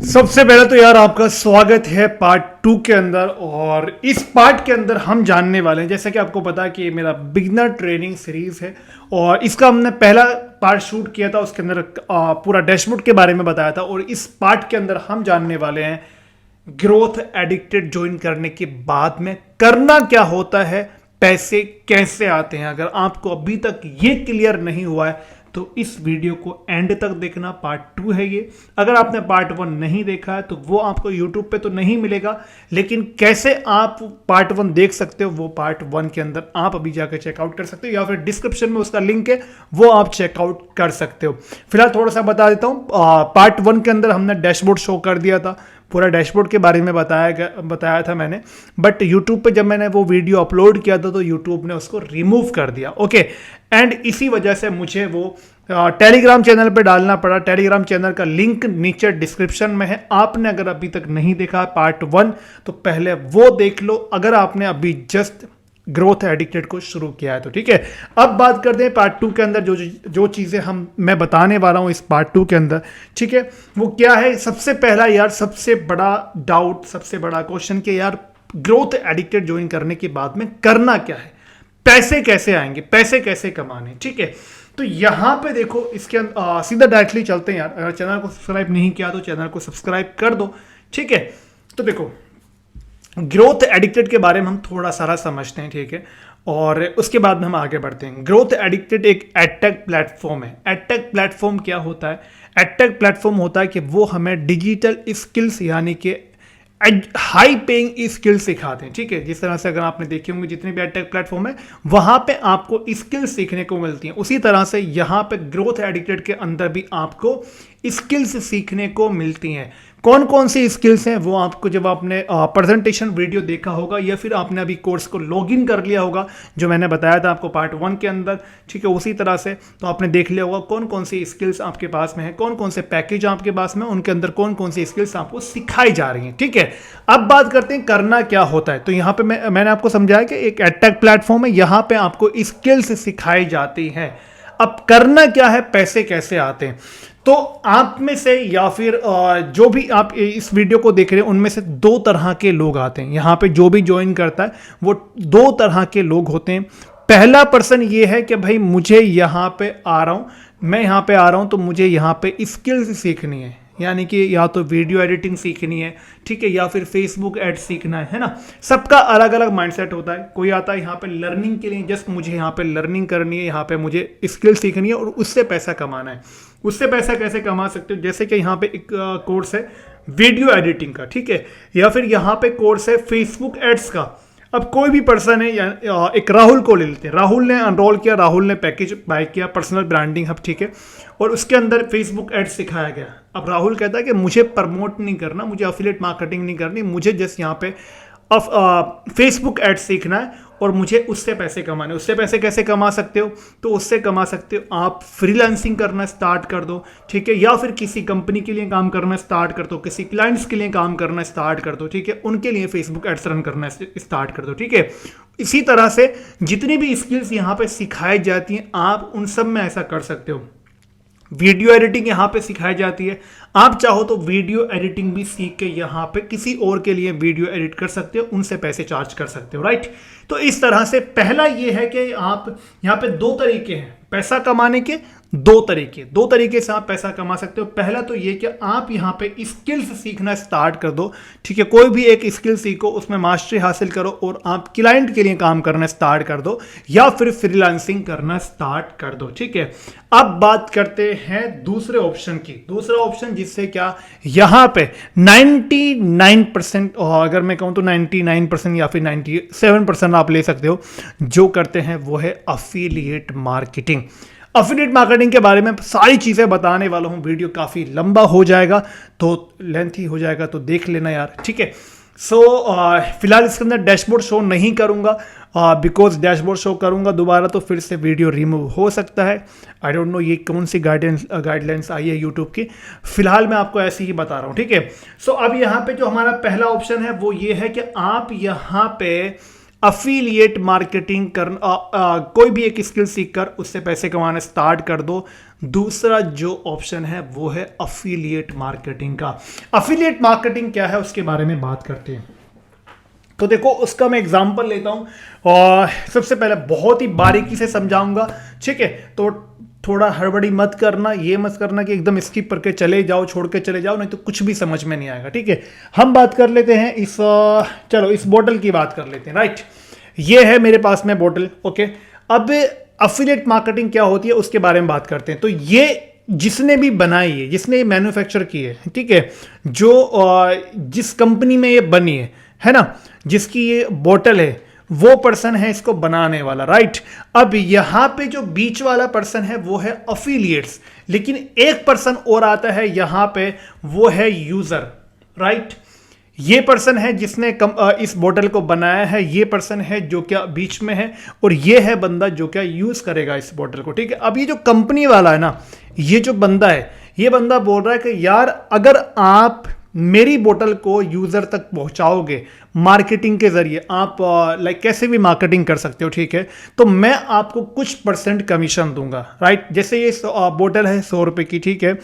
सबसे पहले तो यार आपका स्वागत है पार्ट 2 के अंदर। और इस पार्ट के अंदर हम जानने वाले हैं, जैसा कि आपको पता है कि मेरा बिगनर ट्रेनिंग सीरीज है और इसका हमने पहला पार्ट शूट किया था, उसके अंदर पूरा डैशबोर्ड के बारे में बताया था। और इस पार्ट के अंदर हम जानने वाले हैं ग्रोथ एडिक्टेड ज्वाइन करने के बाद में करना क्या होता है, पैसे कैसे आते हैं। अगर आपको अभी तक ये क्लियर नहीं हुआ है तो इस वीडियो को एंड तक देखना। पार्ट 2 है ये। अगर आपने पार्ट 1 नहीं देखा है तो वो आपको यूट्यूब पे तो नहीं मिलेगा, लेकिन कैसे आप पार्ट 1 देख सकते हो वो पार्ट 1 के अंदर आप अभी जाकर चेकआउट कर सकते हो, या फिर डिस्क्रिप्शन में उसका लिंक है वो आप चेकआउट कर सकते हो। फिलहाल थोड़ा सा बता देता हूँ। पार्ट 1 के अंदर हमने डैशबोर्ड शो कर दिया था, पूरा डैशबोर्ड के बारे में बताया था मैंने, बट यूट्यूब पे जब मैंने वो वीडियो अपलोड किया था तो यूट्यूब ने उसको रिमूव कर दिया। ओके, एंड इसी वजह से मुझे वो टेलीग्राम चैनल पे डालना पड़ा। टेलीग्राम चैनल का लिंक नीचे डिस्क्रिप्शन में है। आपने अगर अभी तक नहीं देखा पार्ट 1 तो पहले वो देख लो, अगर आपने अभी जस्ट ग्रोथ एडिक्टेड को शुरू किया है तो। ठीक है, अब बात करते हैं पार्ट 2 के अंदर जो चीज़ें मैं बताने वाला हूं इस पार्ट 2 के अंदर। ठीक है, वो क्या है। सबसे पहला यार, सबसे बड़ा डाउट, सबसे बड़ा क्वेश्चन कि यार ग्रोथ एडिक्टेड ज्वाइन करने के बाद में करना क्या है, पैसे कैसे आएंगे, पैसे कैसे कमाने। ठीक है, तो यहां पे देखो, इसके सीधा डायरेक्टली चलते हैं यार। अगर चैनल को सब्सक्राइब नहीं किया तो चैनल को सब्सक्राइब कर दो। ठीक है, तो देखो ग्रोथ एडिक्टेड के बारे में हम थोड़ा सारा समझते हैं। ठीक है, और उसके बाद में हम आगे बढ़ते हैं। ग्रोथ एडिक्टेड एक एडटेक प्लेटफॉर्म है। एडटेक प्लेटफॉर्म क्या होता है? एडटेक प्लेटफॉर्म होता है कि वो हमें डिजिटल स्किल्स यानी कि हाई पेइंग स्किल सिखाते हैं। ठीक है, जिस तरह से अगर आपने देखे होंगे जितने भी एडटेक प्लेटफॉर्म है वहां पे आपको स्किल सीखने को मिलती हैं, उसी तरह से यहां पे ग्रोथ एडिक्टेड के अंदर भी आपको स्किल्स सीखने को मिलती हैं। कौन कौन सी स्किल्स हैं वो आपको, जब आपने प्रेजेंटेशन वीडियो देखा होगा या फिर आपने अभी कोर्स को लॉगिन कर लिया होगा जो मैंने बताया था आपको पार्ट 1 के अंदर। ठीक है, उसी तरह से तो आपने देख लिया होगा कौन कौन सी स्किल्स आपके पास में है, कौन कौन से पैकेज आपके पास में, उनके अंदर कौन कौन सी स्किल्स आपको सिखाई जा रही हैं। ठीक है, अब बात करते हैं करना क्या होता है। तो यहाँ पे मैंने आपको समझाया कि एक एडटेक प्लेटफॉर्म है, यहाँ पे आपको स्किल्स सिखाई जाती हैं। अब करना क्या है, पैसे कैसे आते हैं। तो आप में से या फिर जो भी आप इस वीडियो को देख रहे हैं उनमें से 2 तरह के लोग आते हैं। यहाँ पे जो भी ज्वाइन करता है वो 2 तरह के लोग होते हैं। पहला पर्सन ये है कि भाई मुझे यहाँ पे आ रहा हूँ, मैं यहाँ पे आ रहा हूँ तो मुझे यहाँ पे स्किल्स सीखनी है, यानी कि या तो वीडियो एडिटिंग सीखनी है, ठीक है, या फिर फेसबुक एड सीखना है ना। सबका अलग अलग माइंडसेट होता है। कोई आता है यहाँ पे लर्निंग के लिए, जस्ट मुझे यहाँ पे लर्निंग करनी है, यहाँ पे मुझे स्किल सीखनी है और उससे पैसा कमाना है। उससे पैसा कैसे कमा सकते हो? जैसे कि यहाँ पे एक कोर्स है वीडियो एडिटिंग का, ठीक है, या फिर यहाँ पे कोर्स है फेसबुक एड्स का। अब कोई भी पर्सन है, या एक राहुल को ले लेते हैं। राहुल ने अनरोल किया, राहुल ने पैकेज बाय किया, पर्सनल ब्रांडिंग हब, ठीक है, और उसके अंदर फेसबुक एड सिखाया गया। अब राहुल कहता है कि मुझे प्रमोट नहीं करना, मुझे एफिलिएट मार्केटिंग नहीं करनी, मुझे जस्ट यहाँ पे फेसबुक एड सीखना है और मुझे उससे पैसे कमाने। उससे पैसे कैसे कमा सकते हो? तो उससे कमा सकते हो आप फ्रीलांसिंग करना स्टार्ट कर दो, ठीक है, या फिर किसी कंपनी के लिए काम करना स्टार्ट कर दो, किसी क्लाइंट्स के लिए काम करना स्टार्ट कर दो, ठीक है, उनके लिए फेसबुक एड्स रन करना स्टार्ट कर दो। ठीक है, इसी तरह से जितनी भी स्किल्स यहाँ पे सिखाई जाती हैं आप उन सब में ऐसा कर सकते हो। वीडियो एडिटिंग यहाँ पे सिखाई जाती है, आप चाहो तो वीडियो एडिटिंग भी सीख के यहाँ पे किसी और के लिए वीडियो एडिट कर सकते हो, उनसे पैसे चार्ज कर सकते हो, राइट। तो इस तरह से पहला ये है कि आप यहाँ पे 2 तरीके हैं पैसा कमाने के। 2 तरीके से आप पैसा कमा सकते हो। पहला तो ये कि आप यहाँ पे स्किल्स सीखना स्टार्ट कर दो, ठीक है, कोई भी एक स्किल सीखो, उसमें मास्टरी हासिल करो और आप क्लाइंट के लिए काम करना स्टार्ट कर दो, या फिर फ्रीलांसिंग करना स्टार्ट कर दो। ठीक है, अब बात करते हैं दूसरे ऑप्शन की। दूसरा ऑप्शन जिससे क्या यहाँ पे 99%, अगर मैं कहूँ तो 99% या फिर 97% आप ले सकते हो, जो करते हैं वो है अफिलिएट मार्केटिंग। अफिलिएट मार्केटिंग के बारे में सारी चीज़ें बताने वाला हूँ। वीडियो काफ़ी लंबा हो जाएगा, तो लेंथी हो जाएगा, तो देख लेना यार, ठीक है। सो फिलहाल इसके अंदर डैशबोर्ड शो नहीं करूँगा, बिकॉज डैशबोर्ड शो करूँगा दोबारा तो फिर से वीडियो रिमूव हो सकता है। आई डोंट नो ये कौन सी गाइडलाइंस आई है यूट्यूब की। फिलहाल मैं आपको ऐसे ही बता रहा हूँ, ठीक है। सो अब यहाँ पे जो हमारा पहला ऑप्शन है वो ये है कि आप यहाँ पे अफिलिएट मार्केटिंग कोई भी एक स्किल सीख कर उससे पैसे कमाना स्टार्ट कर दो। दूसरा जो ऑप्शन है वो है अफिलिएट मार्केटिंग का। अफिलिएट मार्केटिंग क्या है उसके बारे में बात करते हैं। तो देखो उसका मैं एग्जांपल लेता हूं और सबसे पहले बहुत ही बारीकी से समझाऊंगा, ठीक है। तो थोड़ा हड़बड़ी मत करना, ये मत करना कि एकदम स्किप करके चले जाओ, छोड़ के चले जाओ, नहीं तो कुछ भी समझ में नहीं आएगा, ठीक है। हम बात कर लेते हैं चलो इस बोतल की बात कर लेते हैं, राइट। ये है मेरे पास में बोतल, ओके। अब अफिलिएट मार्केटिंग क्या होती है उसके बारे में बात करते हैं। तो ये जिसने भी बनाई है, जिसने मैन्युफैक्चर की है, ठीक है, जिस कंपनी में ये बनी है ना, जिसकी ये बोतल है, वो पर्सन है इसको बनाने वाला, राइट। अब यहां पे जो बीच वाला पर्सन है वो है अफिलिएट्स, लेकिन एक पर्सन और आता है यहां पे, वो है यूजर, राइट। ये पर्सन है जिसने इस बोतल को बनाया है, ये पर्सन है जो क्या बीच में है, और ये है बंदा जो क्या यूज करेगा इस बोतल को, ठीक है। अब ये जो कंपनी वाला है ना, ये जो बंदा है, ये बंदा बोल रहा है कि यार अगर आप मेरी बोतल को यूजर तक पहुंचाओगे मार्केटिंग के जरिए, आप कैसे भी मार्केटिंग कर सकते हो, ठीक है, तो मैं आपको कुछ % कमीशन दूंगा, राइट। जैसे ये बोतल है 100 रुपए की, ठीक है।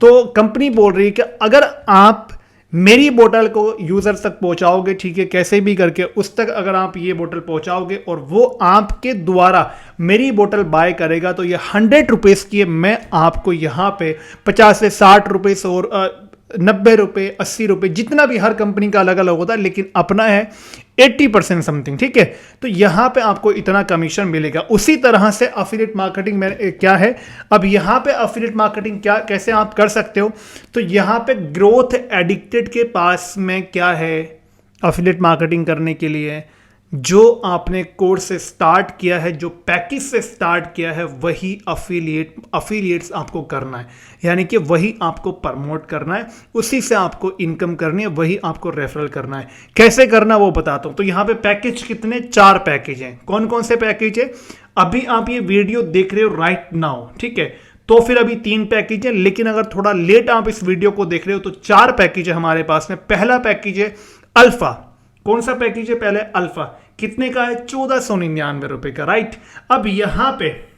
तो कंपनी बोल रही है कि अगर आप मेरी बोतल को यूजर तक पहुंचाओगे, ठीक है, कैसे भी करके उस तक अगर आप ये बोतल पहुंचाओगे और वो आपके द्वारा मेरी बोतल बाय करेगा, तो ये 100 रुपीज की है, मैं आपको यहाँ पे 50 से 60 रुपए और 90 रुपए, 80 रुपए, जितना भी हर कंपनी का अलग अलग होता है, लेकिन अपना है 80% समथिंग, ठीक है। तो यहां पे आपको इतना कमीशन मिलेगा। उसी तरह से अफिलिएट मार्केटिंग में क्या है, अब यहां पे अफिलिएट मार्केटिंग क्या कैसे आप कर सकते हो, तो यहां पे ग्रोथ एडिक्टेड के पास में क्या है अफिलिएट मार्केटिंग करने के लिए, जो आपने कोर्स से स्टार्ट किया है, जो पैकेज से स्टार्ट किया है, वही अफिलिएट्स आपको करना है, यानी कि वही आपको प्रमोट करना है, उसी से आपको इनकम करनी है, वही आपको रेफरल करना है। कैसे करना वो बताता हूं। तो यहां पे पैकेज कितने, 4 पैकेज हैं। कौन कौन से पैकेज है, अभी आप ये वीडियो देख रहे हो राइट नाउ, ठीक है, तो फिर अभी 3 पैकेज है, लेकिन अगर थोड़ा लेट आप इस वीडियो को देख रहे हो तो 4 पैकेज है हमारे पास में। पहला पैकेज है अल्फा। कौन सा पैकेज है, पहले अल्फा, कितने का है, 1499 रुपए का, राइट। अब यहां पे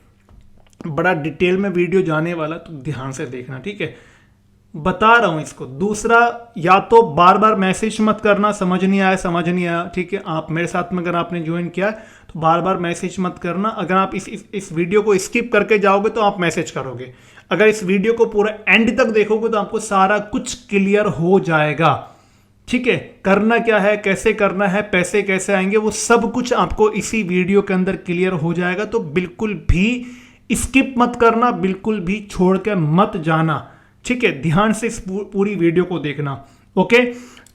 बड़ा डिटेल में वीडियो जाने वाला, तो ध्यान से देखना, ठीक है, बता रहा हूं इसको। दूसरा, या तो बार बार मैसेज मत करना, समझ नहीं आया, ठीक है। आप मेरे साथ में अगर आपने ज्वाइन किया तो बार बार मैसेज मत करना। अगर आप इस वीडियो को स्किप करके जाओगे तो आप मैसेज करोगे। अगर इस वीडियो को पूरा एंड तक देखोगे तो आपको सारा कुछ क्लियर हो जाएगा, ठीक है। करना क्या है, कैसे करना है, पैसे कैसे आएंगे, वो सब कुछ आपको इसी वीडियो के अंदर क्लियर हो जाएगा। तो बिल्कुल भी स्किप मत करना, बिल्कुल भी छोड़ के मत जाना, ठीक है। ध्यान से इस पूरी वीडियो को देखना, ओके।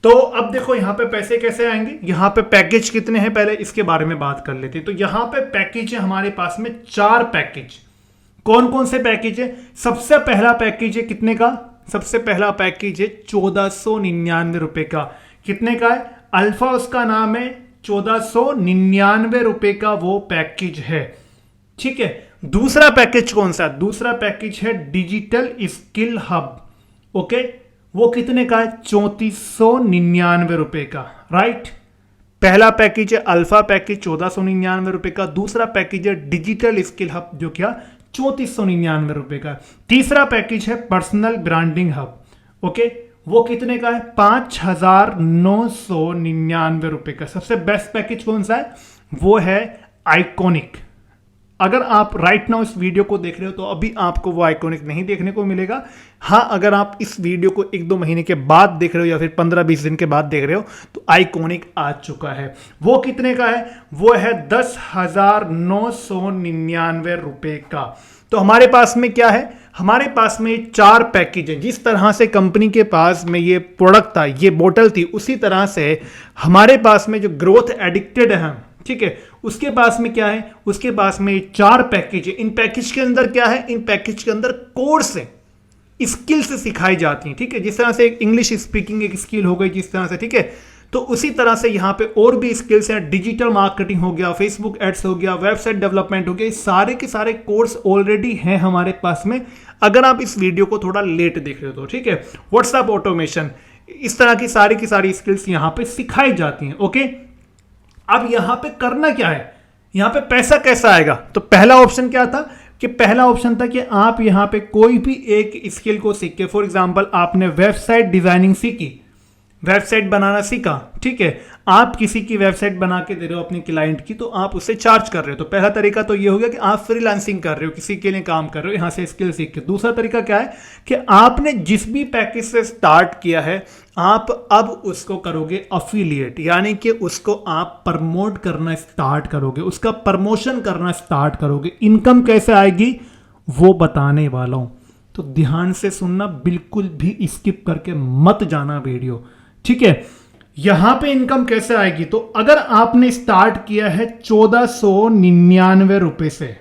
तो अब देखो यहां पे पैसे कैसे आएंगे, यहां पे पैकेज कितने हैं, पहले इसके बारे में बात कर लेते हैं। तो यहां पे पैकेज है हमारे पास में 4 पैकेज। कौन कौन से पैकेज है, सबसे पहला पैकेज है कितने का, सबसे पहला पैकेज है 1499 रुपए का। कितने का है, अल्फा उसका नाम है, 1499 रुपए का वो पैकेज है, ठीक है। दूसरा पैकेज कौन सा, दूसरा पैकेज है डिजिटल स्किल हब, ओके। वो कितने का है, 3499 रुपए का, राइट। पहला पैकेज है अल्फा पैकेज 1499 रुपए का। दूसरा पैकेज है डिजिटल स्किल हब, जो क्या 3499 रुपए का। तीसरा पैकेज है पर्सनल ब्रांडिंग हब, ओके, वो कितने का है, 5999 रुपए का। सबसे बेस्ट पैकेज कौन सा है, वो है आइकॉनिक। अगर आप राइट नाउ इस वीडियो को देख रहे हो तो अभी आपको वो आइकॉनिक नहीं देखने को मिलेगा। हाँ, अगर आप इस वीडियो को 1-2 महीने के बाद देख रहे हो या फिर 15-20 दिन के बाद देख रहे हो तो आइकॉनिक आ चुका है। वो कितने का है, वो है 10,999 रुपए का। तो हमारे पास में क्या है, हमारे पास में 4 पैकेज है। जिस तरह से कंपनी के पास में ये प्रोडक्ट था, ये बोतल थी, उसी तरह से हमारे पास में जो ग्रोथ एडिक्टेड है, ठीक है, उसके पास में क्या है, उसके पास में 4 पैकेज है। इन पैकेज के अंदर क्या है, इन पैकेज के अंदर कोर्स है, स्किल्स सिखाई जाती हैं, ठीक है। जिस तरह से इंग्लिश स्पीकिंग एक स्किल हो गई, जिस तरह से, ठीक है, तो उसी तरह से यहाँ पे और भी स्किल्स हैं। डिजिटल मार्केटिंग हो गया, फेसबुक एड्स हो गया, वेबसाइट डेवलपमेंट हो गया, सारे के सारे कोर्स ऑलरेडी हैं हमारे पास में, अगर आप इस वीडियो को थोड़ा लेट देख रहे हो तो, ठीक है। व्हाट्सएप ऑटोमेशन, इस तरह की सारी स्किल्स यहाँ पे सिखाई जाती हैं, ओके। अब यहां पे करना क्या है, यहां पे पैसा कैसा आएगा? तो पहला ऑप्शन क्या था कि पहला ऑप्शन था कि आप यहां पे कोई भी एक स्किल को सीख के, फॉर एग्जांपल आपने वेबसाइट डिजाइनिंग सीखी, वेबसाइट बनाना सीखा, ठीक है, आप किसी की वेबसाइट बना के दे रहे हो अपने क्लाइंट की, तो आप उससे चार्ज कर रहे हो। तो पहला तरीका तो ये हो गया कि आप फ्रीलांसिंग कर रहे हो, किसी के लिए काम कर रहे हो, यहां से स्किल सीख के। दूसरा तरीका क्या है कि आपने जिस भी पैकेज से स्टार्ट किया है, आप अब उसको करोगे अफिलिएट, यानी कि उसको आप प्रमोट करना स्टार्ट करोगे, उसका प्रमोशन करना स्टार्ट करोगे। इनकम कैसे आएगी वो बताने वाला हूं, तो ध्यान से सुनना, बिल्कुल भी स्किप करके मत जाना वीडियो, ठीक है। यहां पे इनकम कैसे आएगी, तो अगर आपने स्टार्ट किया है 1499 रुपए से,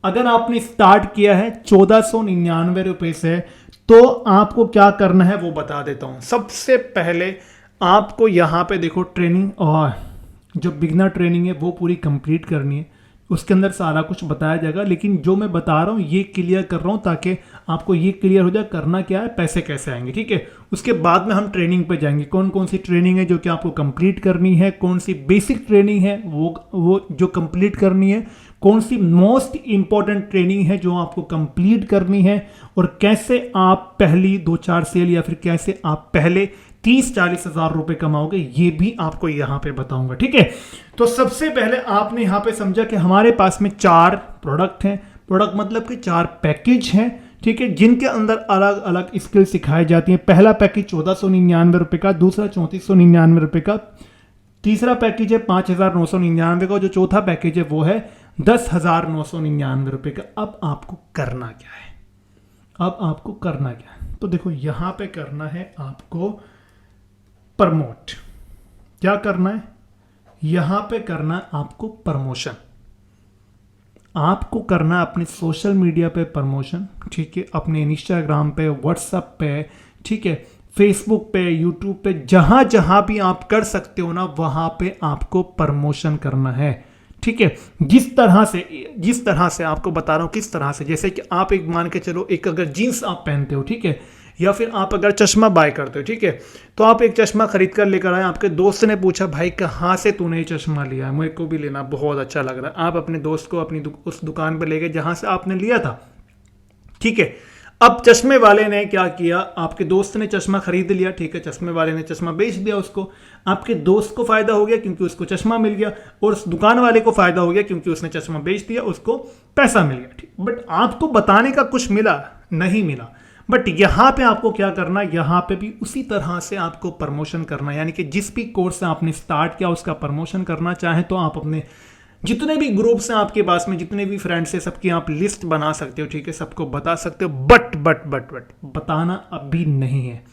अगर आपने स्टार्ट किया है 1499 रुपए से, तो आपको क्या करना है वो बता देता हूं। सबसे पहले आपको यहां पे देखो ट्रेनिंग, और जो बिगनर ट्रेनिंग है वो पूरी कंप्लीट करनी है, उसके अंदर सारा कुछ बताया जाएगा, लेकिन जो मैं बता रहा हूँ ये क्लियर कर रहा हूँ ताकि आपको ये क्लियर हो जाए करना क्या है, पैसे कैसे आएंगे, ठीक है। उसके बाद में हम ट्रेनिंग पे जाएंगे, कौन कौन सी ट्रेनिंग है जो कि आपको कंप्लीट करनी है, कौन सी बेसिक ट्रेनिंग है वो जो कंप्लीट करनी है, कौन सी मोस्ट इंपॉर्टेंट ट्रेनिंग है जो आपको कंप्लीट करनी है, और कैसे आप पहली 2-4 सेल या फिर कैसे आप पहले 30-40 हज़ार रुपए कमाओगे, ये भी आपको यहां पे बताऊंगा, ठीक है। तो सबसे पहले आपने यहां पे समझा कि हमारे पास में 4 प्रोडक्ट हैं, प्रोडक्ट मतलब कि 4 पैकेज हैं, ठीक है, जिनके अंदर अलग अलग स्किल सिखाई जाती हैं। पहला पैकेज 1499 रुपए का, दूसरा 3499 रुपए का, तीसरा पैकेज है 5999 का, जो चौथा पैकेज है वो है 10,999 रुपए का। अब आपको करना क्या है, अब आपको करना क्या है, तो देखो यहां पे करना है आपको प्रमोट। क्या करना है, यहां पे करना है आपको प्रमोशन, आपको करना है अपने सोशल मीडिया पे प्रमोशन, ठीक है, अपने इंस्टाग्राम पे, व्हाट्सएप पे, ठीक है, फेसबुक पे, यूट्यूब पे, जहां जहां भी आप कर सकते हो ना, वहां पे आपको प्रमोशन करना है, ठीक है। जिस तरह से आपको बता रहा हूं, किस तरह से, जैसे कि आप एक मान के चलो, एक अगर जीन्स आप पहनते हो, ठीक है, या फिर आप अगर चश्मा बाय करते हो, ठीक है, तो आप एक चश्मा खरीद कर लेकर आए, आपके दोस्त ने पूछा भाई कहाँ से तूने ये चश्मा लिया, मेरे को भी लेना बहुत अच्छा लग रहा है। आप अपने दोस्त को अपनी उस दुकान पर ले गए जहां से आपने लिया था, ठीक है। अब चश्मे वाले ने क्या किया, आपके दोस्त ने चश्मा खरीद लिया, ठीक है, चश्मे वाले ने चश्मा बेच दिया उसको, आपके दोस्त को फायदा हो गया क्योंकि उसको चश्मा मिल गया, और उस दुकान वाले को फायदा हो गया क्योंकि उसने चश्मा बेच दिया, उसको पैसा मिल गया, ठीक। बट आपको बताने का कुछ मिला नहीं मिला, बट यहां पे आपको क्या करना, यहां पे भी उसी तरह से आपको प्रमोशन करना, यानी कि जिस भी कोर्स से आपने स्टार्ट किया उसका प्रमोशन करना चाहे तो आप अपने जितने भी ग्रुप्स हैं आपके पास में, जितने भी फ्रेंड्स हैं, सबकी आप लिस्ट बना सकते हो, ठीक है, सबको बता सकते हो, बट बताना अभी नहीं है,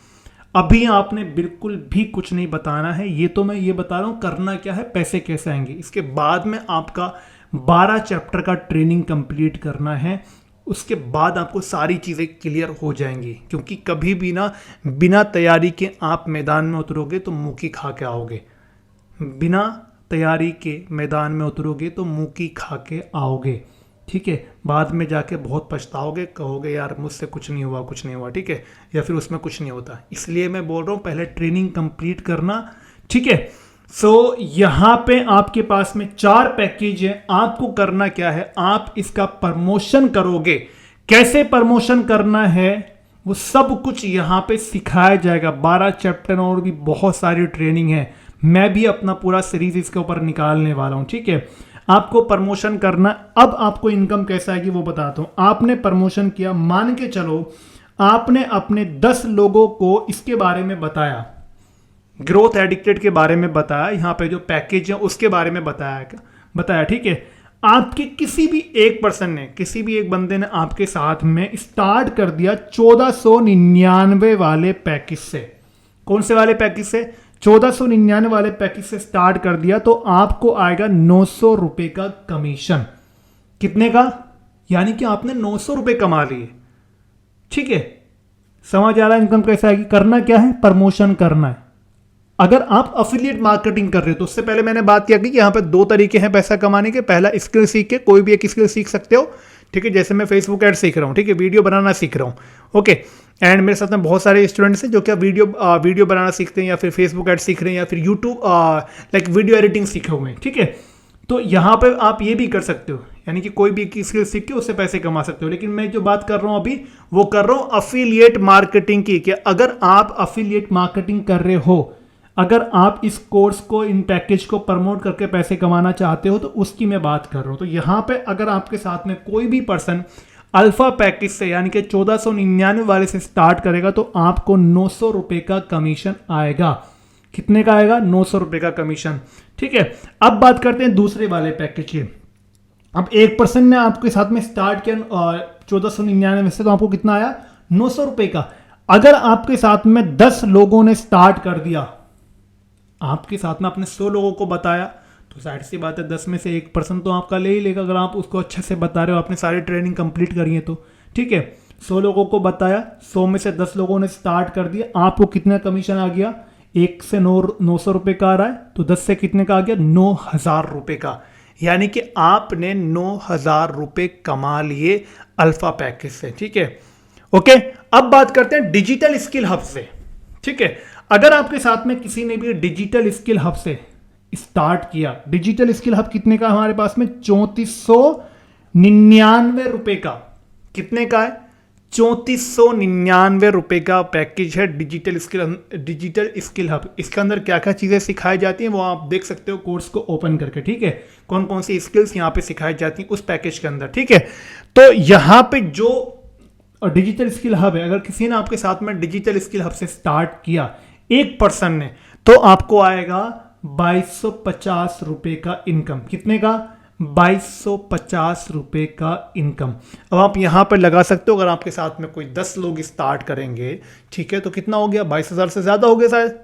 अभी आपने बिल्कुल भी कुछ नहीं बताना है। ये तो मैं ये बता रहा हूं करना क्या है, पैसे कैसे आएंगे। इसके बाद में आपका 12 चैप्टर का ट्रेनिंग कंप्लीट करना है, उसके बाद आपको सारी चीज़ें क्लियर हो जाएंगी, क्योंकि कभी भी ना बिना तैयारी के आप मैदान में उतरोगे तो मुँह की खा के आओगे, बिना तैयारी के मैदान में उतरोगे तो मुँह की खा के आओगे, ठीक है। बाद में जाके बहुत पछताओगे, कहोगे यार मुझसे कुछ नहीं हुआ, ठीक है, या फिर उसमें कुछ नहीं होता। इसलिए मैं बोल रहा हूँ पहले ट्रेनिंग कंप्लीट करना, ठीक है। सो यहाँ पे आपके पास में 4 पैकेज है, आपको करना क्या है, आप इसका प्रमोशन करोगे। कैसे प्रमोशन करना है वो सब कुछ यहाँ पे सिखाया जाएगा। 12 चैप्टर और भी बहुत सारी ट्रेनिंग है, मैं भी अपना पूरा सीरीज इसके ऊपर निकालने वाला हूं, ठीक है। आपको प्रमोशन करना, अब आपको इनकम कैसा आएगी वो बताता हूं। आपने प्रमोशन किया, मान के चलो आपने अपने 10 लोगों को इसके बारे में बताया, ग्रोथ एडिक्टेड के बारे में बताया, यहाँ पे जो पैकेज है उसके बारे में बताया, ठीक है। आपके किसी भी एक पर्सन ने, किसी भी एक बंदे ने आपके साथ में स्टार्ट कर दिया 1499 वाले पैकेज से। कौन से वाले पैकेज से? 1499 वाले पैकेज से स्टार्ट कर दिया, तो आपको आएगा 900 रुपए का कमीशन। कितने का? यानी कि आपने 900 रुपए कमा लिए, ठीक है। समझ आ रहा है इनकम कैसे आएगी? करना क्या है, प्रमोशन करना है। अगर आप अफिलिएट मार्केटिंग कर रहे हो तो उससे पहले मैंने बात किया कि यहाँ पे 2 तरीके हैं पैसा कमाने के। पहला स्किल सीख के, कोई भी एक स्किल सीख सकते हो, ठीक है। जैसे मैं फेसबुक ऐड सीख रहा हूँ, ठीक है, वीडियो बनाना सीख रहा हूँ, ओके, एंड मेरे साथ में बहुत सारे स्टूडेंट्स हैं जो क्या वीडियो बनाना सीखते हैं, या फिर फेसबुक एड सीख रहे हैं, या फिर यूट्यूब लाइक वीडियो एडिटिंग सीखे हुए हैं, ठीक है। तो यहाँ पे आप ये भी कर सकते हो, यानी कि कोई भी स्किल सीख के उससे पैसे कमा सकते हो। लेकिन मैं जो बात कर रहा हूँ अभी, वो कर रहा हूँ अफिलिएट मार्केटिंग की, कि अगर आप अफिलिएट मार्केटिंग कर रहे हो, अगर आप इस कोर्स को, इन पैकेज को प्रमोट करके पैसे कमाना चाहते हो, तो उसकी मैं बात कर रहा हूँ। तो यहाँ पे अगर आपके साथ में कोई भी पर्सन अल्फा पैकेज से, यानी कि 1499 वाले से स्टार्ट करेगा, तो आपको 900 रुपए का कमीशन आएगा। कितने का आएगा? 900 रुपए का कमीशन, ठीक है। अब बात करते हैं दूसरे वाले पैकेज की। अब एक पर्सन ने आपके साथ में स्टार्ट किया 1499 में से, तो आपको कितना आया? 900 रुपए का। अगर आपके साथ में 10 लोगों ने स्टार्ट कर दिया, आपके साथ में आपने 100 लोगों को बताया, तो जाहिर सी बात है 10 में से 1% तो आपका ले ही लेगा, अगर आप उसको अच्छे से बता रहे हो, आपने सारी ट्रेनिंग कंप्लीट करी है तो, ठीक है। 100 लोगों को बताया, 100 में से 10 लोगों ने स्टार्ट कर दिया, आपको कितना कमीशन आ गया? 1 से 900 रुपए का आ रहा है, तो 10 से कितने का आ गया? 9000 रुपए का। यानी कि आपने 9000 रुपए कमा लिए अल्फा पैकेज से, ठीक है। ओके, अब बात करते हैं डिजिटल स्किल हब से, ठीक है। अगर आपके साथ में किसी ने भी डिजिटल स्किल हब से स्टार्ट किया, डिजिटल स्किल हब कितने का हमारे पास में? 3499 रुपए का। कितने का है? 3499 रुपए का पैकेज है डिजिटल स्किल हब। इसके अंदर क्या क्या चीजें सिखाई जाती हैं वो आप देख सकते हो कोर्स को ओपन करके, ठीक है। कौन कौन सी स्किल्स यहाँ पे सिखाई जाती हैं उस पैकेज के अंदर, ठीक है। तो यहाँ पे जो डिजिटल स्किल हब है, अगर किसी ने आपके साथ में डिजिटल स्किल हब से स्टार्ट किया, एक पर्सन ने, तो आपको आएगा 2250 रुपए का इनकम। कितने का? 2250 रुपए का इनकम। अब आप यहां पर लगा सकते हो, अगर आपके साथ में कोई 10 लोग स्टार्ट करेंगे, ठीक है, तो कितना हो गया? 22,000 से ज्यादा हो गया शायद,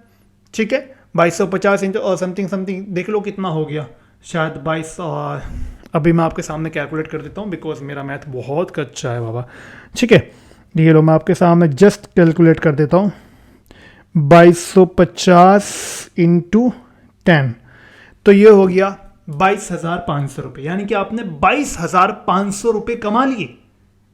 ठीक है। 2250 इंटू और समथिंग देख लो कितना हो गया, शायद 22। और अभी मैं आपके सामने कैलकुलेट कर देता हूं, बिकॉज मेरा मैथ बहुत कच्चा है बाबा, ठीक है। ये लो मैं आपके सामने जस्ट कैलकुलेट कर देता हूं। 2250 इंटू 10, तो ये हो गया 22,500 रुपए। यानी कि आपने 22,500 रुपए कमा लिए।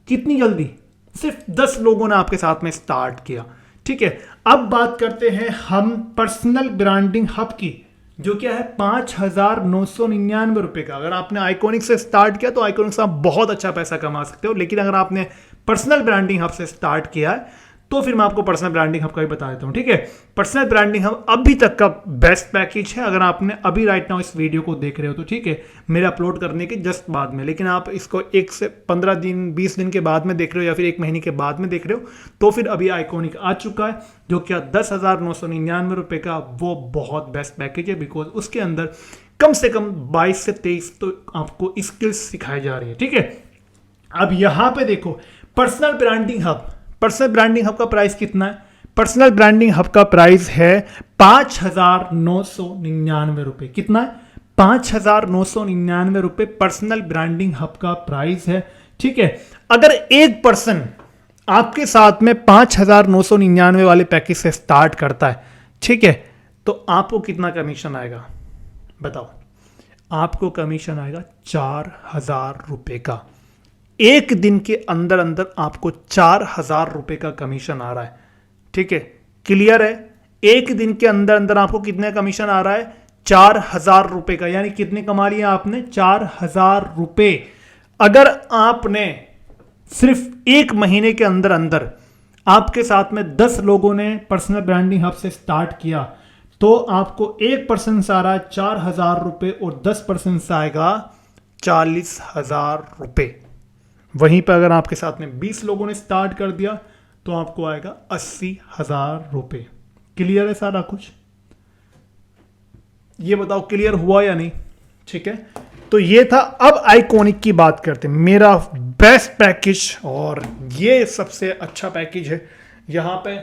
कितनी जल्दी? सिर्फ 10 लोगों ने आपके साथ में स्टार्ट किया, ठीक है। अब बात करते हैं हम पर्सनल ब्रांडिंग हब की, जो क्या है 5,999 रुपए का। अगर आपने आइकॉनिक से स्टार्ट किया तो आइकॉनिक से आप बहुत अच्छा पैसा कमा सकते हो, लेकिन अगर आपने पर्सनल ब्रांडिंग हब से स्टार्ट किया है तो फिर मैं आपको पर्सनल ब्रांडिंग हब का भी बता देता हूं, ठीक है। पर्सनल ब्रांडिंग हब अभी तक का बेस्ट पैकेज है, अगर आपने अभी राइट नाउ इस वीडियो को देख रहे हो तो, ठीक है, मेरे अपलोड करने के जस्ट बाद में। लेकिन आप इसको 1 से 15 दिन 20 दिन के बाद में देख रहे हो, या फिर 1 महीने के बाद में देख रहे हो, तो फिर अभी आइकॉनिक आ चुका है, जो क्या 10,999 रुपए का वो बहुत बेस्ट पैकेज है, बिकॉज उसके अंदर कम से कम 22 से 23 तो आपको स्किल्स सिखाई जा रही है, ठीक है। अब यहां पे देखो personal branding hub, personal branding hub का प्राइस कितना है? पर्सनल ब्रांडिंग हब का प्राइस है 5,999 रुपए। कितना है? 5,999 रुपए पर्सनल ब्रांडिंग हब का प्राइस है, ठीक है। अगर एक पर्सन आपके साथ में 5,999 वाले पैकेज से स्टार्ट करता है, ठीक है, तो आपको कितना कमीशन आएगा? बताओ। आपको कमीशन आएगा 4,000 रुपए का। एक दिन के अंदर अंदर आपको 4,000 रुपए का कमीशन आ रहा है, ठीक है। क्लियर है? एक दिन के अंदर अंदर आपको कितने कमीशन आ रहा है? 4,000 रुपए का। यानी कितने कमा लिए आपने? 4,000 रुपए। अगर आपने सिर्फ 1 महीने के अंदर अंदर आपके साथ में 10 लोगों ने पर्सनल ब्रांडिंग हब से स्टार्ट किया, तो आपको 1% से आ रहा है 4,000 रुपए, और 10% से आएगा 40,000 रुपए। वहीं पर अगर आपके साथ में 20 लोगों ने स्टार्ट कर दिया तो आपको आएगा 80,000 रुपए। क्लियर है सारा कुछ? ये बताओ क्लियर हुआ या नहीं? ठीक है, तो ये था। अब आइकॉनिक की बात करते हैं, मेरा बेस्ट पैकेज, और ये सबसे अच्छा पैकेज है। यहां पे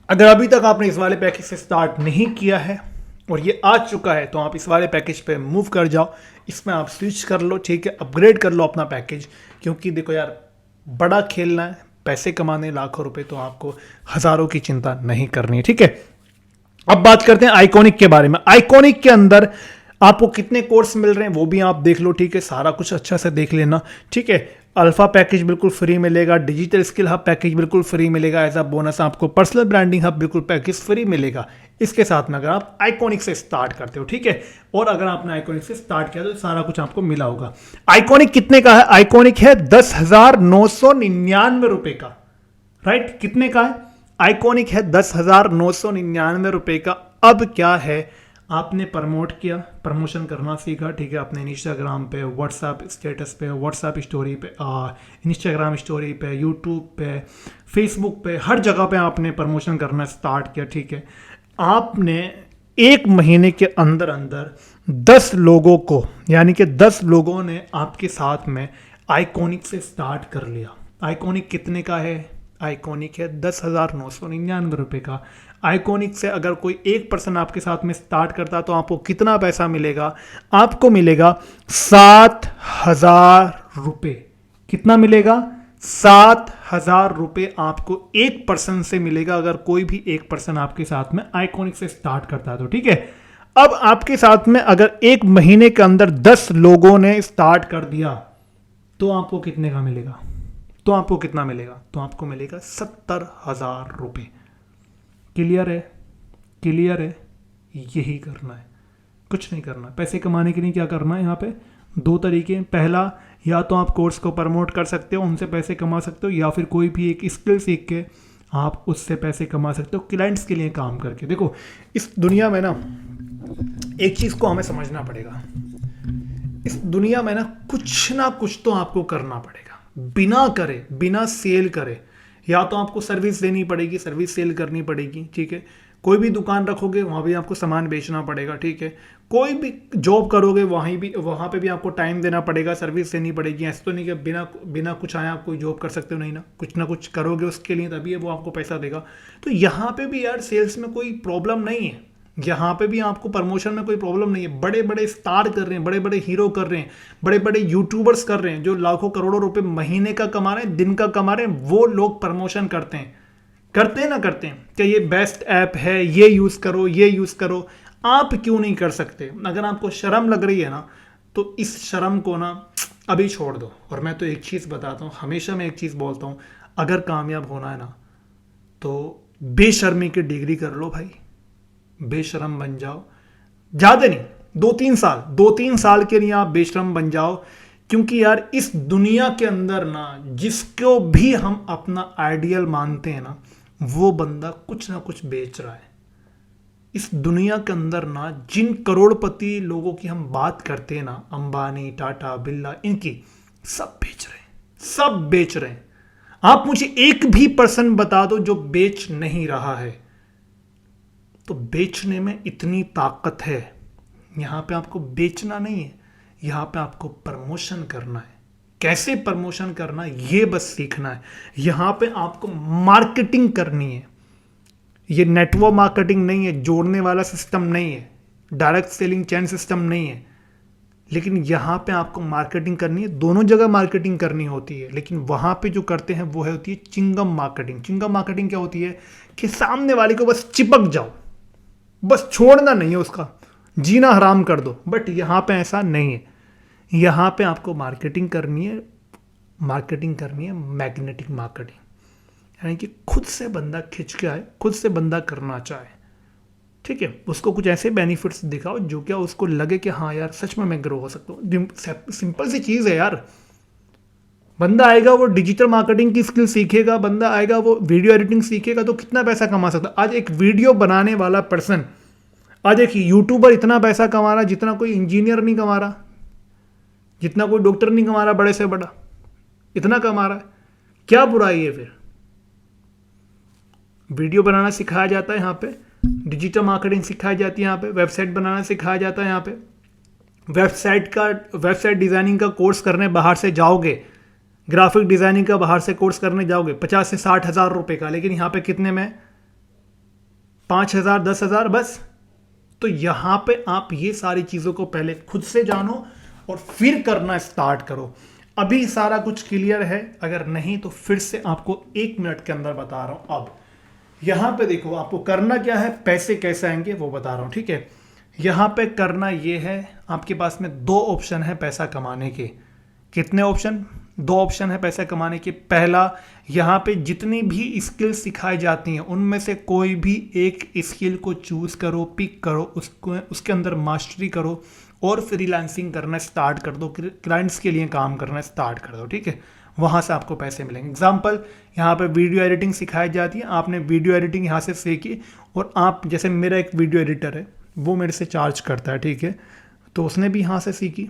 अगर अभी तक आपने इस वाले पैकेज से स्टार्ट नहीं किया है और ये आ चुका है, तो आप इस वाले पैकेज पे मूव कर जाओ, इसमें आप स्विच कर लो, ठीक है, अपग्रेड कर लो अपना पैकेज। क्योंकि देखो यार, बड़ा खेलना है, पैसे कमाने लाखों रुपए, तो आपको हजारों की चिंता नहीं करनी है, ठीक है। अब बात करते हैं आइकॉनिक के बारे में। आइकॉनिक के अंदर आपको कितने कोर्स मिल रहे हैं वो भी आप देख लो, ठीक है, सारा कुछ अच्छा से देख लेना, ठीक है। अल्फा पैकेज बिल्कुल फ्री मिलेगा, डिजिटल स्किल हब पैकेज बिल्कुल फ्री मिलेगा, एज अ बोनस आपको पर्सनल ब्रांडिंग हब बिल्कुल पैकेज फ्री मिलेगा इसके साथ में, अगर आप आइकॉनिक से स्टार्ट करते हो, ठीक है। और अगर आपने आइकॉनिक से स्टार्ट किया तो सारा कुछ आपको मिला होगा। आइकॉनिक कितने का है? आइकॉनिक है 10,999 रुपए का, राइट। कितने का है? आइकॉनिक है 10,999 रुपए का। अब क्या है, आपने प्रमोट किया, प्रमोशन करना सीखा, ठीक है। आपने इंस्टाग्राम पे, व्हाट्सएप स्टेटस पे, व्हाट्सएप स्टोरी पे, इंस्टाग्राम स्टोरी पे, यूट्यूब पे, फेसबुक पे, हर जगह पे आपने प्रमोशन करना स्टार्ट किया, ठीक है। आपने 1 महीने के अंदर अंदर 10 लोगों को, यानी कि 10 लोगों ने आपके साथ में आइकॉनिक से स्टार्ट कर लिया। आइकॉनिक कितने का है? आइकॉनिक है 10,999 रुपये का। आइकॉनिक से अगर कोई 1% आपके साथ में स्टार्ट करता तो आपको कितना पैसा मिलेगा? आपको मिलेगा 7,000 रुपये। कितना मिलेगा? 7,000 रुपये आपको 1% से मिलेगा, अगर कोई भी 1% आपके साथ में आइकॉनिक से स्टार्ट करता है तो, ठीक है। अब आपके साथ में अगर 1 महीने के अंदर 10 लोगों ने स्टार्ट कर दिया तो आपको कितने का मिलेगा? तो आपको कितना मिलेगा? तो आपको मिलेगा 70,000 रुपये। क्लियर है? क्लियर है? यही करना है, कुछ नहीं करना। पैसे कमाने के लिए क्या करना है? यहाँ पे 2 तरीके हैं। पहला, या तो आप कोर्स को प्रमोट कर सकते हो, उनसे पैसे कमा सकते हो, या फिर कोई भी एक स्किल सीख के आप उससे पैसे कमा सकते हो क्लाइंट्स के लिए काम करके। देखो, इस दुनिया में ना एक चीज़ को हमें समझना पड़ेगा, इस दुनिया में ना कुछ तो आपको करना पड़ेगा। बिना करे, बिना सेल करे, या तो आपको सर्विस देनी पड़ेगी, सर्विस सेल करनी पड़ेगी, ठीक है। कोई भी दुकान रखोगे वहाँ भी आपको सामान बेचना पड़ेगा, ठीक है। कोई भी जॉब करोगे वहाँ पे भी आपको टाइम देना पड़ेगा, सर्विस देनी पड़ेगी। ऐसा तो नहीं कि बिना कुछ आया आप कोई जॉब कर सकते हो, नहीं ना कुछ करोगे उसके लिए, तभी वो आपको पैसा देगा। तो यहाँ पे भी यार सेल्स में कोई प्रॉब्लम नहीं है, यहाँ पे भी आपको प्रमोशन में कोई प्रॉब्लम नहीं है। बड़े बड़े स्टार कर रहे हैं, बड़े बड़े हीरो कर रहे हैं, बड़े बड़े यूट्यूबर्स कर रहे हैं, जो लाखों करोड़ों रुपए महीने का कमा रहे हैं, दिन का कमा रहे हैं, वो लोग प्रमोशन करते हैं ना करते हैं कि ये बेस्ट ऐप है, ये यूज़ करो, ये यूज़ करो। आप क्यों नहीं कर सकते? अगर आपको शर्म लग रही है ना, तो इस शर्म को ना अभी छोड़ दो। और मैं तो एक चीज़ बताता हूँ, हमेशा मैं एक चीज़ बोलता हूँ, अगर कामयाब होना है ना तो बेशर्मी की डिग्री कर लो भाई, बेशरम बन जाओ। ज़्यादा नहीं, 2-3 साल के लिए आप बेशरम बन जाओ। क्योंकि यार इस दुनिया के अंदर ना, जिसको भी हम अपना आइडियल मानते हैं ना, वो बंदा कुछ ना कुछ बेच रहा है। इस दुनिया के अंदर ना जिन करोड़पति लोगों की हम बात करते हैं ना, अंबानी, टाटा, बिरला, इनकी सब बेच रहे हैं, सब बेच रहे हैं। आप मुझे एक भी पर्सन बता दो जो बेच नहीं रहा है। तो बेचने में इतनी ताकत है। यहाँ पे आपको बेचना नहीं है, यहाँ पे आपको प्रमोशन करना है। कैसे प्रमोशन करना है ये बस सीखना है। यहाँ पे आपको मार्केटिंग करनी है। ये नेटवर्क मार्केटिंग नहीं है, जोड़ने वाला सिस्टम नहीं है, डायरेक्ट सेलिंग चैन सिस्टम नहीं है। लेकिन यहाँ पे आपको मार्केटिंग करनी है। दोनों जगह मार्केटिंग करनी होती है, लेकिन वहाँ पे जो करते हैं वो है होती है चिंगम मार्केटिंग। चिंगम मार्केटिंग क्या होती है कि सामने वाले को बस चिपक जाओ, बस छोड़ना नहीं है, उसका जीना हराम कर दो। बट यहाँ पे ऐसा नहीं है। यहाँ पे आपको मार्केटिंग करनी है, मैग्नेटिक मार्केटिंग, यानी कि खुद से बंदा खिंच के आए, खुद से बंदा करना चाहे, ठीक है। उसको कुछ ऐसे बेनिफिट्स दिखाओ जो क्या उसको लगे कि हाँ यार सच में मैं ग्रो हो सकता हूँ। सिंपल सी चीज़ है यार। बंदा आएगा, वो डिजिटल मार्केटिंग की स्किल सीखेगा, बंदा आएगा वो वीडियो एडिटिंग सीखेगा, तो कितना पैसा कमा सकता है। आज एक वीडियो बनाने वाला पर्सन, आज एक यूट्यूबर इतना पैसा कमा रहा जितना कोई इंजीनियर नहीं कमा रहा, जितना कोई डॉक्टर नहीं कमा रहा, बड़े से बड़ा इतना कमा रहा है। क्या बुराई है फिर? वीडियो बनाना सिखाया जाता है यहाँ पे, डिजिटल मार्केटिंग सिखाई जाती है यहाँ पे, वेबसाइट बनाना सिखाया जाता है यहाँ पे। वेबसाइट डिजाइनिंग का कोर्स करने बाहर से जाओगे, ग्राफिक डिजाइनिंग का बाहर से कोर्स करने जाओगे 50 से 60 हज़ार रुपए का, लेकिन यहाँ पे कितने में? 5,000 10,000 बस। तो यहाँ पे आप ये सारी चीज़ों को पहले खुद से जानो और फिर करना स्टार्ट करो। अभी सारा कुछ क्लियर है? अगर नहीं तो फिर से आपको 1 मिनट के अंदर बता रहा हूँ। अब यहाँ पे देखो, आपको करना क्या है, पैसे कैसे आएंगे वो बता रहा हूँ, ठीक है। यहाँ पे करना ये है, आपके पास में 2 ऑप्शन है पैसा कमाने के। कितने ऑप्शन? दो ऑप्शन है पैसे कमाने के। पहला, यहाँ पे जितनी भी स्किल सिखाई जाती हैं उनमें से कोई भी एक स्किल को चूज़ करो, पिक करो, उसको उसके अंदर मास्टरी करो और फ्रीलांसिंग करना स्टार्ट कर दो, क्लाइंट्स के लिए काम करना स्टार्ट कर दो, ठीक है। वहाँ से आपको पैसे मिलेंगे। एग्जाम्पल, यहाँ पे वीडियो एडिटिंग सिखाई जाती है, आपने वीडियो एडिटिंग यहाँ से सीखी और आप, जैसे मेरा एक वीडियो एडिटर है वो मेरे से चार्ज करता है, ठीक है, तो उसने भी यहाँ से सीखी।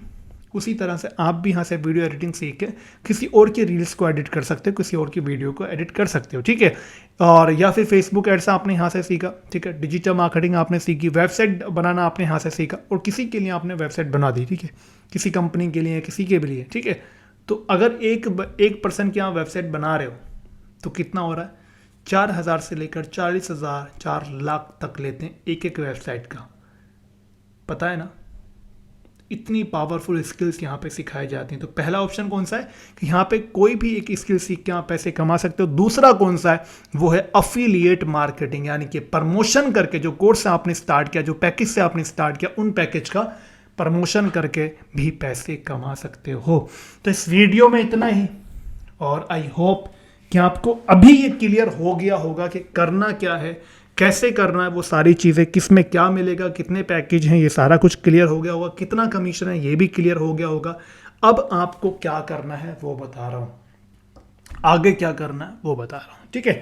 उसी तरह से आप भी यहाँ से वीडियो एडिटिंग सीख के किसी और के रील्स को एडिट कर सकते हो, किसी और की वीडियो को एडिट कर सकते हो, ठीक है। और या फिर फेसबुक एड्स आपने यहाँ से सीखा, ठीक है, डिजिटल मार्केटिंग आपने सीखी, वेबसाइट बनाना आपने यहाँ से सीखा और किसी के लिए आपने वेबसाइट बना दी, ठीक है, किसी कंपनी के लिए, किसी के भी लिए, ठीक है। तो अगर एक पर्सन की आप वेबसाइट बना रहे हो तो कितना हो रहा है, 4,000 से लेकर 40,000, 4 लाख तक लेते हैं एक एक वेबसाइट का, पता है ना। इतनी पावरफुल स्किल्स यहाँ पे सिखाई जाती हैं। तो पहला ऑप्शन कौन सा है कि यहाँ पे कोई भी एक स्किल सीख के आप पैसे कमा सकते हो। दूसरा कौन सा है, वो है अफिलिएट मार्केटिंग, यानी कि प्रमोशन करके जो कोर्स आपने स्टार्ट किया, जो पैकेज से आपने स्टार्ट किया, उन पैकेज का प्रमोशन करके भी पैसे कमा सकते हो। तो इस वीडियो में इतना ही और आई होप कि आपको अभी ये क्लियर हो गया होगा कि करना क्या है, कैसे करना है, वो सारी चीज़ें, किस में क्या मिलेगा, कितने पैकेज हैं, ये सारा कुछ क्लियर हो गया होगा, कितना कमीशन है ये भी क्लियर हो गया होगा। अब आपको क्या करना है वो बता रहा हूँ, आगे क्या करना है वो बता रहा हूँ, ठीक है,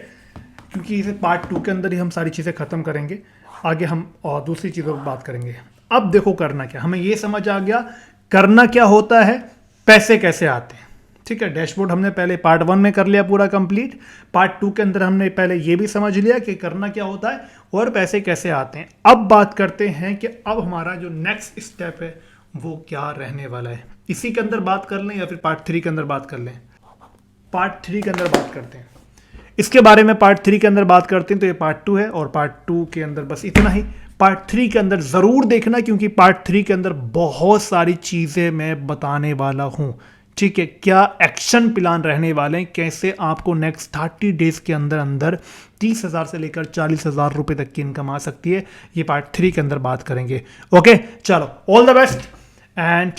क्योंकि इसे पार्ट 2 के अंदर ही हम सारी चीज़ें ख़त्म करेंगे। आगे हम और दूसरी चीज़ों पर बात करेंगे। अब देखो करना क्या, हमें ये समझ आ गया करना क्या होता है, पैसे कैसे आते हैं, ठीक है। डैशबोर्ड हमने पहले पार्ट 1 में कर लिया पूरा कंप्लीट। पार्ट 2 के अंदर हमने पहले ये भी समझ लिया कि करना क्या होता है और पैसे कैसे आते हैं। अब बात करते हैं कि अब हमारा जो नेक्स्ट स्टेप है वो क्या रहने वाला है। इसी के अंदर बात कर लें या फिर पार्ट 3 के अंदर बात कर लें। पार्ट 3 के अंदर बात करते हैं, इसके बारे में पार्ट 3 के अंदर बात करते हैं। तो ये पार्ट 2 है और पार्ट 2 के अंदर बस इतना ही। पार्ट 3 के अंदर ज़रूर देखना, क्योंकि पार्ट 3 के अंदर बहुत सारी चीज़ें मैं बताने वाला हूँ, ठीक है। क्या एक्शन प्लान रहने वाले हैं, कैसे आपको नेक्स्ट 30 डेज के अंदर अंदर 30,000 से लेकर 40,000 रुपए तक की इनकम आ सकती है, ये पार्ट 3 के अंदर बात करेंगे। ओके, चलो, ऑल द बेस्ट एंड